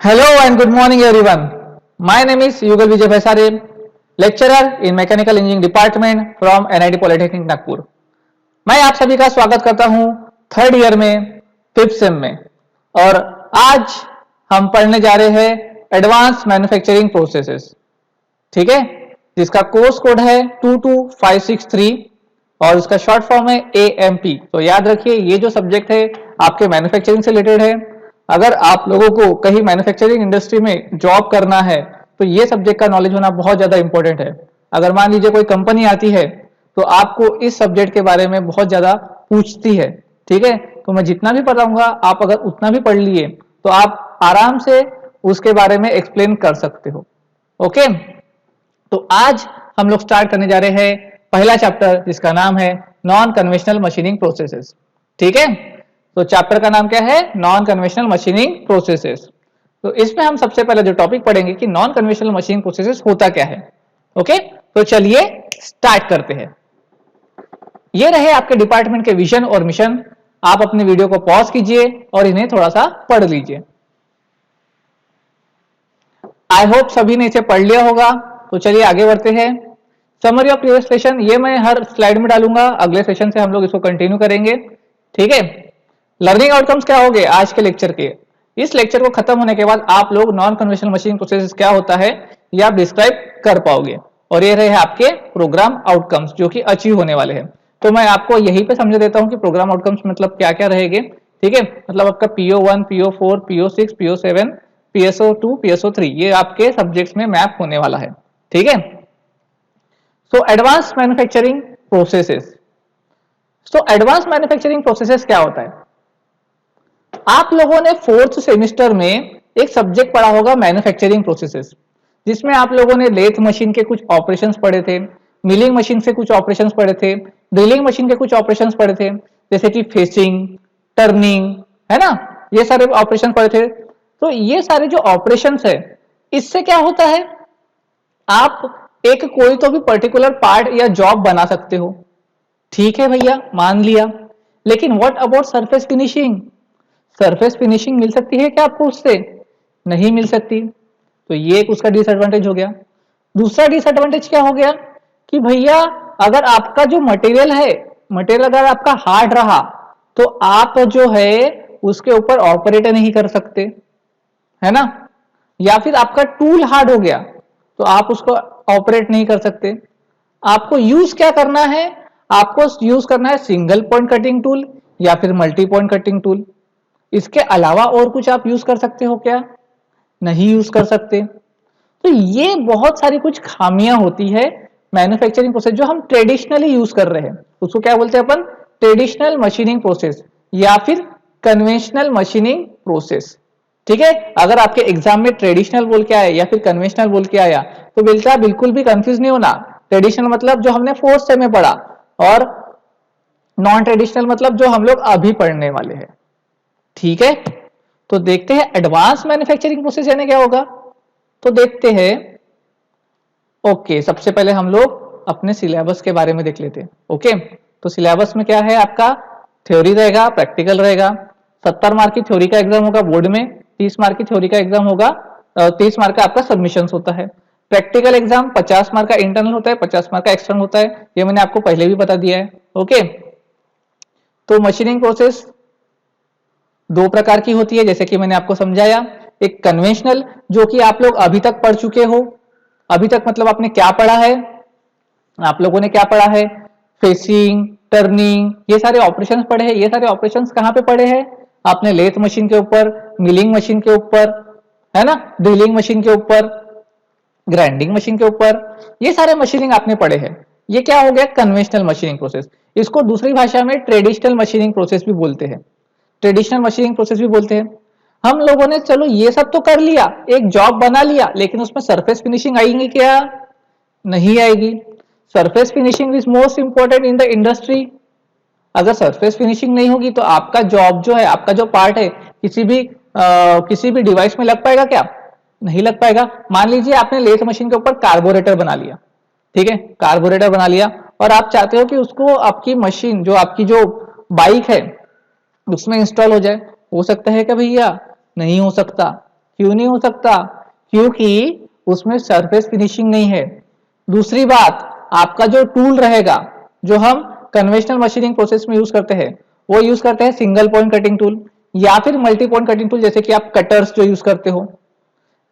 Hello and good morning everyone. My name is Yugal Vijay Bhaisare, lecturer in Mechanical Engineering Department from NIT Polytechnic Nagpur. मैं आप सभी का स्वागत करता हूं थर्ड ईयर में फिफ्थ सेम में और आज हम पढ़ने जा रहे हैं एडवांस मैन्युफैक्चरिंग प्रोसेसेस, ठीक है, जिसका कोर्स कोड है 22563 और उसका शॉर्ट फॉर्म है AMP। तो याद रखिए ये जो सब्जेक्ट है आपके मैन्युफैक्चरिंग से रिलेटेड है। अगर आप लोगों को कहीं मैन्युफैक्चरिंग इंडस्ट्री में जॉब करना है तो ये सब्जेक्ट का नॉलेज होना बहुत ज्यादा इंपॉर्टेंट है। अगर मान लीजिए कोई कंपनी आती है तो आपको इस सब्जेक्ट के बारे में बहुत ज्यादा पूछती है, ठीक है। तो मैं जितना भी पढ़ाऊंगा आप अगर उतना भी पढ़ लिए तो आप आराम से उसके बारे में एक्सप्लेन कर सकते हो। ओके, तो आज हम लोग स्टार्ट करने जा रहे हैं पहला चैप्टर जिसका नाम है नॉन कन्वेंशनल मशीनिंग प्रोसेसेस, ठीक है। तो चैप्टर का नाम क्या है? Non conventional machining processes. तो इसमें हम सबसे पहले जो टॉपिक पढ़ेंगे कि नॉन कन्वेंशनल मशीनिंग प्रोसेसेस होता क्या है। ओके, तो चलिए स्टार्ट करते हैं। ये रहे आपके डिपार्टमेंट के विजन और मिशन। आप अपने वीडियो को पॉज कीजिए और इन्हें थोड़ा सा पढ़ लीजिए। आई होप सभी ने इसे पढ़ लिया होगा। तो चलिए आगे बढ़ते हैं। समरी ऑफ प्रीवियस सेशन ये मैं हर स्लाइड में डालूंगा, अगले सेशन से हम लोग इसको कंटिन्यू करेंगे, ठीक है। लर्निंग आउटकम्स क्या होंगे आज के लेक्चर के? इस लेक्चर को खत्म होने के बाद आप लोग नॉन कन्वेंशनल मशीनिंग प्रोसेस क्या होता है ये आप डिस्क्राइब कर पाओगे और ये रहे आपके प्रोग्राम आउटकम्स जो कि अचीव होने वाले हैं। तो मैं आपको यहीं पे समझा देता हूं कि प्रोग्राम आउटकम्स मतलब क्या क्या रहेंगे, ठीक है। मतलब आपका PO1, PO4, PO6, PO7, PSO2, PSO3 ये आपके सब्जेक्ट्स में मैप होने वाला है, ठीक है। So advance manufacturing processes. So advance manufacturing processes क्या होता है? आप लोगों ने फोर्थ सेमिस्टर में एक सब्जेक्ट पढ़ा होगा मैन्युफैक्चरिंग प्रोसेसेस, जिसमें आप लोगों ने लेथ मशीन के कुछ ऑपरेशंस पढ़े थे, मिलिंग मशीन से कुछ ऑपरेशंस पढ़े थे, ड्रिलिंग मशीन के कुछ ऑपरेशंस पढ़े थे, जैसे कि फेसिंग, टर्निंग, है ना, ये सारे ऑपरेशन पढ़े थे। तो ये सारे जो ऑपरेशंस है इससे क्या होता है, आप एक कोई तो भी पर्टिकुलर पार्ट या जॉब बना सकते हो, ठीक है भैया, मान लिया। लेकिन what about surface finishing? Surface finishing मिल सकती है क्या आपको उससे? नहीं मिल सकती। तो ये एक उसका डिसएडवांटेज हो गया। दूसरा डिसएडवांटेज क्या हो गया कि भैया अगर आपका जो मटेरियल है, मटेरियल अगर आपका हार्ड रहा तो आप जो है उसके ऊपर ऑपरेट नहीं कर सकते, है ना। या फिर आपका टूल हार्ड हो गया तो आप उसको ऑपरेट नहीं कर सकते। आपको यूज क्या करना है? आपको यूज करना है सिंगल पॉइंट कटिंग टूल या फिर मल्टी पॉइंट कटिंग टूल। इसके अलावा और कुछ आप यूज कर सकते हो क्या? नहीं यूज कर सकते। तो ये बहुत सारी कुछ खामियां होती है मैन्युफैक्चरिंग प्रोसेस जो हम ट्रेडिशनली यूज कर रहे हैं, उसको क्या बोलते हैं अपन? ट्रेडिशनल मशीनिंग प्रोसेस या फिर कन्वेंशनल मशीनिंग प्रोसेस, ठीक है। अगर आपके एग्जाम में ट्रेडिशनल बोल के आया या फिर कन्वेंशनल बोल के आया तो बेटा बिल्कुल भी कंफ्यूज नहीं होना। ट्रेडिशनल मतलब जो हमने फोर्थ सेम में पढ़ा और नॉन ट्रेडिशनल मतलब जो हम लोग अभी पढ़ने वाले हैं, ठीक है। तो देखते हैं एडवांस मैन्युफैक्चरिंग प्रोसेस यानी क्या होगा। तो देखते हैं। ओके, सबसे पहले हम लोग अपने सिलेबस के बारे में देख लेते हैं। ओके, तो सिलेबस में क्या है आपका? थ्योरी रहेगा, प्रैक्टिकल रहेगा। 70 मार्क की थ्योरी का एग्जाम होगा बोर्ड में, 30 मार्क की थ्योरी का एग्जाम होगा, 30 मार्क का आपका सबमिशन होता है। प्रैक्टिकल एग्जाम 50 मार्क का इंटरनल होता है, 50 मार्क का एक्सटर्नल होता है, ये मैंने आपको पहले भी बता दिया है। ओके, तो मशीनिंग प्रोसेस दो प्रकार की होती है जैसे कि मैंने आपको समझाया। एक कन्वेंशनल जो कि आप लोग अभी तक पढ़ चुके हो। अभी तक मतलब आपने क्या पढ़ा है? आप लोगों ने क्या पढ़ा है? फेसिंग, टर्निंग, ये सारे ऑपरेशंस पढ़े हैं। ये सारे ऑपरेशंस कहां पे पढ़े हैं? आपने लेथ मशीन के ऊपर, मिलिंग मशीन के ऊपर, है ना, ड्रिलिंग मशीन के ऊपर, ग्राइंडिंग मशीन के ऊपर, ये सारे मशीनिंग आपने पढ़े हैं। ये क्या हो गया? Conventional machining process. इसको दूसरी भाषा में ट्रेडिशनल मशीनिंग प्रोसेस भी बोलते हैं, ट्रेडिशनल मशीनिंग प्रोसेस भी बोलते हैं। हम लोगों ने चलो ये सब तो कर लिया, एक जॉब बना लिया, लेकिन उसमें सरफेस फिनिशिंग आएगी क्या? नहीं आएगी। Surface finishing is most important in the industry. अगर सरफेस फिनिशिंग नहीं होगी तो आपका जॉब जो है, आपका जो पार्ट है किसी भी डिवाइस में लग पाएगा क्या? नहीं लग पाएगा। मान लीजिए आपने लेथ मशीन के ऊपर कार्बोरेटर बना लिया, ठीक है, कार्बोरेटर बना लिया और आप चाहते हो कि उसको आपकी मशीन जो आपकी जो बाइक है उसमें इंस्टॉल हो जाए। हो सकता है क्या भैया? नहीं हो सकता। क्यों नहीं हो सकता? क्योंकि उसमें सरफेस फिनिशिंग नहीं है। दूसरी बात, आपका जो टूल रहेगा, जो हम कन्वेंशनल मशीनिंग प्रोसेस में यूज करते हैं, वो यूज करते हैं सिंगल पॉइंट कटिंग टूल या फिर मल्टी पॉइंट कटिंग टूल, जैसे कि आप कटर्स जो यूज करते हो।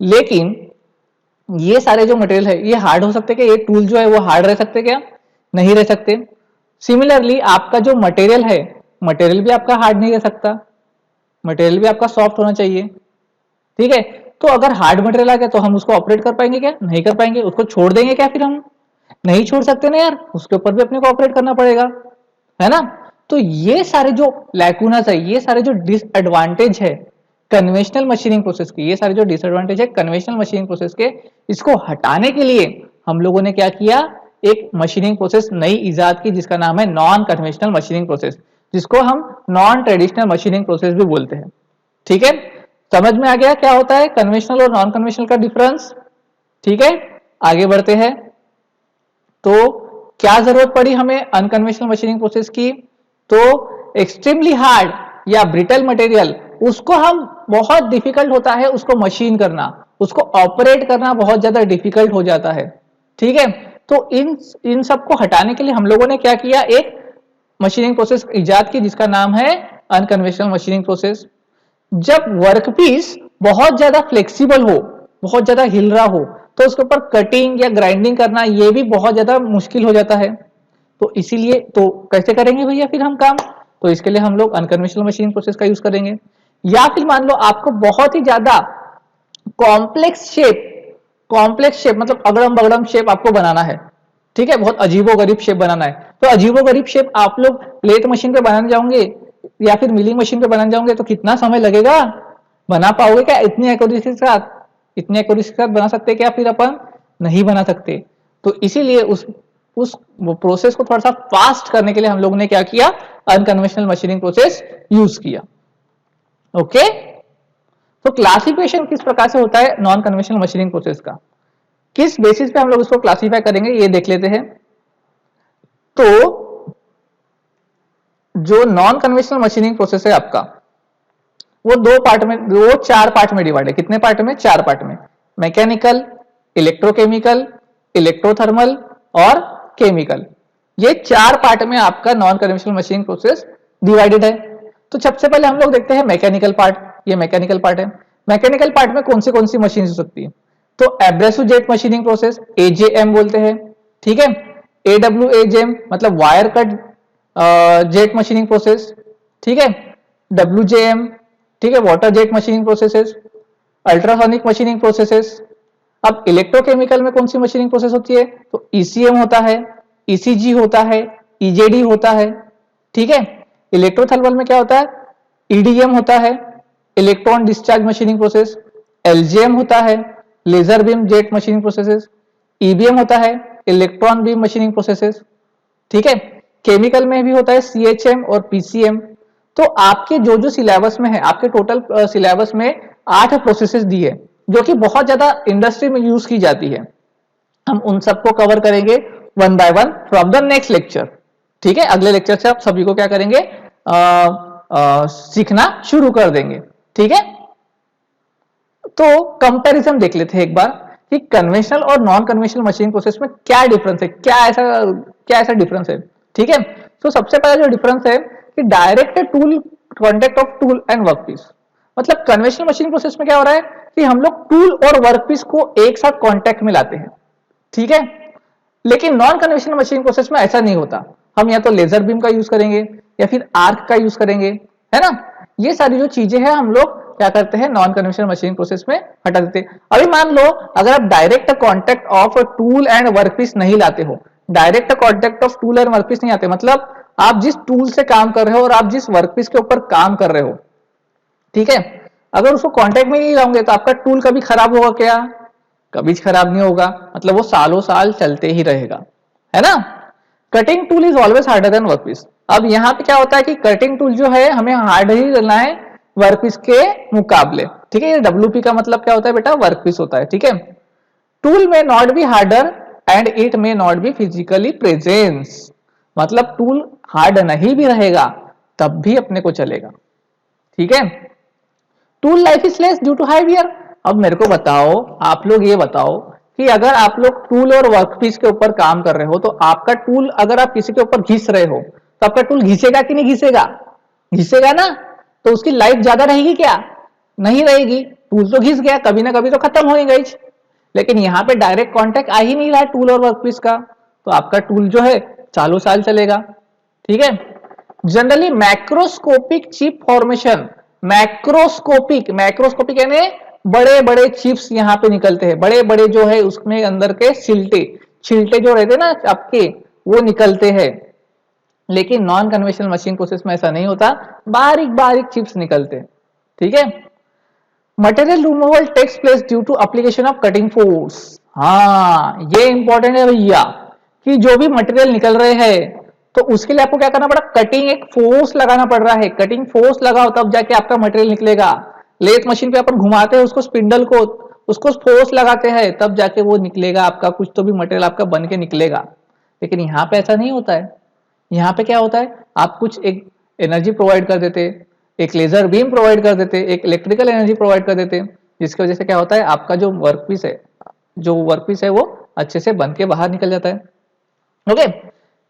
लेकिन ये सारे जो मटेरियल है ये हार्ड हो सकते, क्या ये टूल जो है वो हार्ड रह सकते क्या? नहीं रह सकते। सिमिलरली आपका जो मटेरियल है, मटेरियल भी आपका हार्ड नहीं रह सकता, मटेरियल भी आपका सॉफ्ट होना चाहिए। ठीक है, तो अगर हार्ड मटेरियल आ गया तो हम उसको ऑपरेट कर पाएंगे क्या? नहीं कर पाएंगे। उसको छोड़ देंगे क्या? फिर हम नहीं छोड़ सकते ना यार, उसके ऊपर भी अपने को ऑपरेट करना पड़ेगा, है ना? तो ये सारे जो लैकुनास है, ये सारे जो डिसएडवांटेज है कन्वेंशनल मशीनिंग प्रोसेस की, ये सारे जो डिसएडवांटेज है कन्वेंशनल मशीनिंग प्रोसेस के, इसको हटाने के लिए हम लोगों ने क्या किया? एक मशीनिंग प्रोसेस नई इजाद की, जिसका नाम है नॉन कन्वेंशनल मशीनिंग प्रोसेस, जिसको हम नॉन ट्रेडिशनल मशीनिंग प्रोसेस भी बोलते हैं। ठीक है, समझ में आ गया क्या होता है कन्वेंशनल और नॉन कन्वेंशनल का डिफरेंस? ठीक है, आगे बढ़ते हैं। तो क्या जरूरत पड़ी हमें अनकन्वेंशनल मशीनिंग प्रोसेस की? तो एक्सट्रीमली हार्ड या ब्रिटल मटेरियल, उसको हम बहुत डिफिकल्ट होता है उसको मशीन करना, उसको ऑपरेट करना बहुत ज्यादा डिफिकल्ट हो जाता है। ठीक है, तो इन सबको हटाने के लिए हम लोगों ने क्या किया? एक मशीनिंग प्रोसेस इजाद की, जिसका नाम है अनकन्वेंशनल मशीनिंग प्रोसेस। जब वर्कपीस बहुत ज्यादा फ्लेक्सिबल हो, बहुत ज्यादा हिल रहा हो, तो उसके ऊपर कटिंग या ग्राइंडिंग करना ये भी बहुत ज्यादा मुश्किल हो जाता है। तो इसीलिए तो कैसे करेंगे भैया फिर हम काम? तो इसके लिए हम लोग अनकन्वेंशनल मशीनिंग प्रोसेस का यूज करेंगे। या फिर मान लो आपको बहुत ही ज्यादा कॉम्प्लेक्स शेप मतलब अगड़म बगड़म शेप आपको बनाना है। ठीक है, बहुत अजीबो गरीब शेप बनाना है, तो अजीबो गरीब शेप आप लोग प्लेट मशीन पे बनाने जाओगे या फिर मिलिंग मशीन पे बनाने जाओगे तो कितना समय लगेगा? बना पाओगे क्या इतनी एक्यूरेसी के साथ? इतनी एक्यूरेसी के साथ बना सकते क्या फिर अपन? नहीं बना सकते। तो इसीलिए उस प्रोसेस को थोड़ा सा फास्ट करने के लिए हम लोगों ने क्या किया? अनकन्वेंशनल मशीनिंग प्रोसेस यूज किया। ओके, तो क्लासिफिकेशन किस प्रकार से होता है नॉन कन्वेंशनल मशीनिंग प्रोसेस का? किस बेसिस पे हम लोग इसको क्लासिफाई करेंगे ये देख लेते हैं। तो जो नॉन कन्वेंशनल मशीनिंग प्रोसेस है आपका, वो चार पार्ट में डिवाइड है। कितने पार्ट में? चार पार्ट में। मैकेनिकल, इलेक्ट्रोकेमिकल, इलेक्ट्रोथर्मल और केमिकल। ये चार पार्ट में आपका non conventional machining process divided है। तो सबसे पहले हम लोग देखते हैं मैकेनिकल पार्ट। ये मैकेनिकल पार्ट है। मैकेनिकल पार्ट में कौन सी मशीन हो सकती है? तो एब्रेसिव जेट मशीनिंग प्रोसेस, एजेएम बोलते हैं। ठीक है, एडब्ल्यूएजेएम मतलब wire cut jet machining process. ठीक है, डब्ल्यूजेएम, ठीक है, water jet machining processes, ultrasonic machining processes. अब इलेक्ट्रोकेमिकल में कौन सी मशीनिंग प्रोसेस होती है? तो ईसीएम होता है, ईसीजी होता है, ईजेडी होता है। ठीक है, इलेक्ट्रोथर्मल में क्या होता है? ईडीएम होता है, electron discharge machining process, LJM होता है, laser beam jet machining processes, EBM होता है, इलेक्ट्रॉन बीम मशीनिंग प्रोसेसेस। ठीक है, केमिकल में भी होता है सीएचएम और पीसीएम। तो आपके जो सिलेबस में है, आपके टोटल सिलेबस में 8 प्रोसेसेस दी है, जो कि बहुत ज्यादा इंडस्ट्री में यूज की जाती है। हम उन सबको कवर करेंगे one by one from the next lecture. ठीक है, अगले लेक्चर से आप सभी को क्या करेंगे? सीखना शुरू कर देंगे। ठीक है, तो कंपैरिजन देख लेते हैं एक बार कि कन्वेंशनल और नॉन कन्वेंशनल मशीनिंग प्रोसेस में क्या डिफरेंस है, क्या ऐसा डिफरेंस है। ठीक है, तो सबसे पहला जो डिफरेंस है कि direct tool contact of tool and workpiece. मतलब कन्वेंशनल मशीनिंग प्रोसेस में क्या हो रहा है कि हम लोग टूल और वर्कपीस को एक साथ कॉन्टेक्ट में लाते हैं। ठीक है, लेकिन नॉन कन्वेंशनल मशीनिंग प्रोसेस में ऐसा नहीं होता। हम या तो लेजर बीम का यूज करेंगे या फिर आर्क का यूज करेंगे, है ना? ये सारी जो चीजें हैं हम लोग क्या करते हैं? नॉन कन्वेंशनल मशीनिंग प्रोसेस में हटा देते हैं। अभी मान लो अगर आप direct contact of tool and workpiece नहीं लाते हो, direct contact of tool and workpiece नहीं आते, मतलब आप जिस टूल से काम कर रहे हो और आप जिस वर्कपीस के ऊपर काम कर रहे हो, ठीक है, अगर उसको कांटेक्ट में नहीं लाओगे तो आपका टूल कभी खराब होगा क्या? कभी खराब नहीं होगा, मतलब वो सालों साल चलते ही रहेगा, है ना? Cutting tool is always harder than workpiece. अब यहाँ पे क्या होता है कि कटिंग टूल जो है हमें हार्ड ही लेना है वर्कपीस के मुकाबले। ठीक है, ये डब्ल्यूपी का मतलब क्या होता है बेटा? वर्कपीस होता है। ठीक है, टूल में not be harder and it में नॉट बी फिजिकली प्रेजेंस, मतलब टूल हार्ड नहीं भी रहेगा तब भी अपने को चलेगा। ठीक है, tool life is less due to high wear. अब मेरे को बताओ, आप लोग ये बताओ कि अगर आप लोग टूल और वर्कपीस के ऊपर काम कर रहे हो तो आपका टूल अगर आप किसी के ऊपर घिस रहे हो तो आपका टूल घिसेगा कि नहीं घिसेगा? घिसेगा ना। तो उसकी लाइफ ज्यादा रहेगी क्या? नहीं रहेगी। टूल तो घिस गया, कभी ना कभी तो खत्म हो ही गई। लेकिन यहाँ पे डायरेक्ट कांटेक्ट आ ही नहीं रहा है टूल और वर्कपीस का, तो आपका टूल जो है चालू साल चलेगा। ठीक है। Generally macroscopic chip formation, macroscopic, macroscopic यानी बड़े बड़े चिप्स यहाँ पे निकलते हैं, बड़े बड़े जो है उसमें अंदर के छिलटे छिलटे जो रहते हैं ना आपके, वो निकलते हैं। लेकिन नॉन कन्वेंशनल मशीन प्रोसेस में ऐसा नहीं होता, बारीक बारीक चिप्स निकलते हैं। ठीक है। Material removal takes place due to application of cutting force. हाँ ये इंपॉर्टेंट है भैया, कि जो भी मटेरियल निकल रहे हैं तो उसके लिए आपको क्या करना पड़ा? कटिंग एक फोर्स लगाना पड़ रहा है। कटिंग फोर्स लगाओ तब जाके आपका मटेरियल निकलेगा। लेथ मशीन पे अपन घुमाते हैं उसको, स्पिंडल को, उसको फोर्स लगाते हैं तब जाके वो निकलेगा आपका, कुछ तो भी मटेरियल आपका बन के निकलेगा। लेकिन यहाँ पे ऐसा नहीं होता है। यहाँ पे क्या होता है, आप कुछ एक एनर्जी प्रोवाइड कर देते, एक लेजर बीम प्रोवाइड कर देते, एक इलेक्ट्रिकल एनर्जी प्रोवाइड कर देते, जिसकी वजह से क्या होता है आपका जो वर्कपीस है, वो अच्छे से बन के बाहर निकल जाता है। ओके।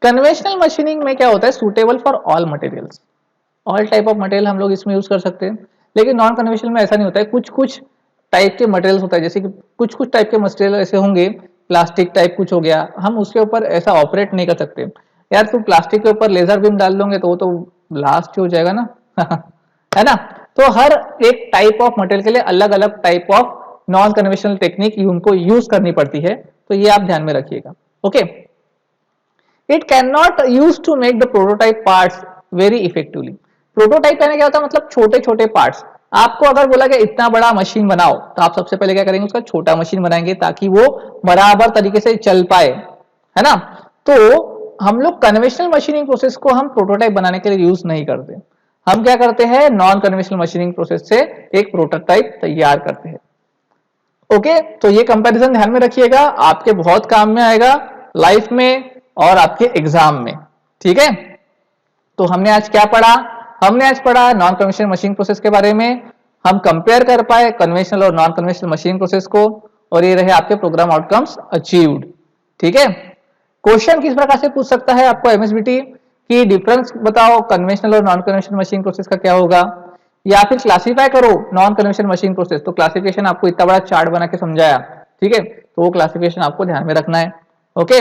कन्वेंशनल मशीनिंग में क्या होता है, suitable for all materials, all type of material हम लोग इसमें यूज कर सकते हैं। लेकिन नॉन कन्वेंशनल में ऐसा नहीं होता है, कुछ कुछ टाइप के मटेरियल्स होता है, जैसे कि कुछ कुछ टाइप के मटेरियल ऐसे होंगे, प्लास्टिक टाइप कुछ हो गया, हम उसके ऊपर ऐसा ऑपरेट नहीं कर सकते। यार तुम प्लास्टिक के ऊपर लेजर बीम डाल दोगे तो वो तो ब्लास्ट हो जाएगा ना है ना। तो हर एक टाइप ऑफ मटेरियल के लिए अलग अलग type of non conventional technique उनको यूज करनी पड़ती है, तो ये आप ध्यान में रखिएगा। Okay. It can not use to make the prototype parts very effectively. Prototype कहने क्या होता है, मतलब छोटे छोटे पार्ट्स। आपको अगर बोला कि इतना बड़ा मशीन बनाओ तो आप सबसे पहले क्या करेंगे, उसका छोटा मशीन बनाएंगे ताकि वो बराबर तरीके से चल पाए, है ना। तो हम लोग कन्वेंशनल मशीनिंग प्रोसेस को हम प्रोटोटाइप बनाने के लिए यूज नहीं करते। हम क्या करते हैं, नॉन कन्वेंशनल मशीनिंग प्रोसेस से एक प्रोटोटाइप तैयार करते हैं। ओके। तो ये कंपैरिजन ध्यान में रखिएगा, आपके बहुत काम में आएगा लाइफ में और आपके एग्जाम में। ठीक है। तो हमने आज क्या पढ़ा, हमने आज पढ़ा नॉन कन्वेंशनल मशीनिंग प्रोसेस के बारे में। हम कंपेयर कर पाए कन्वेंशनल और नॉन कन्वेंशनल मशीनिंग प्रोसेस को, और ये रहे आपके प्रोग्राम आउटकम्स अचीव्ड। ठीक है। क्वेश्चन किस प्रकार से पूछ सकता है आपको एमएसबीटी की, डिफरेंस बताओ कन्वेंशनल और नॉन कन्वेंशनल मशीनिंग प्रोसेस का क्या होगा, या फिर क्लासिफाई करो नॉन कन्वेंशनल मशीनिंग प्रोसेस। तो क्लासिफिकेशन आपको इतना बड़ा चार्ट बना के समझाया, ठीक है, तो वो क्लासिफिकेशन आपको ध्यान में रखना है। ओके।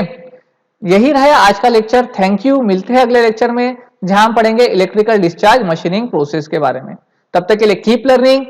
यही रहा आज का लेक्चर। Thank you. मिलते हैं अगले लेक्चर में जहां हम पढ़ेंगे इलेक्ट्रिकल डिस्चार्ज मशीनिंग प्रोसेस के बारे में। तब तक के लिए कीप लर्निंग,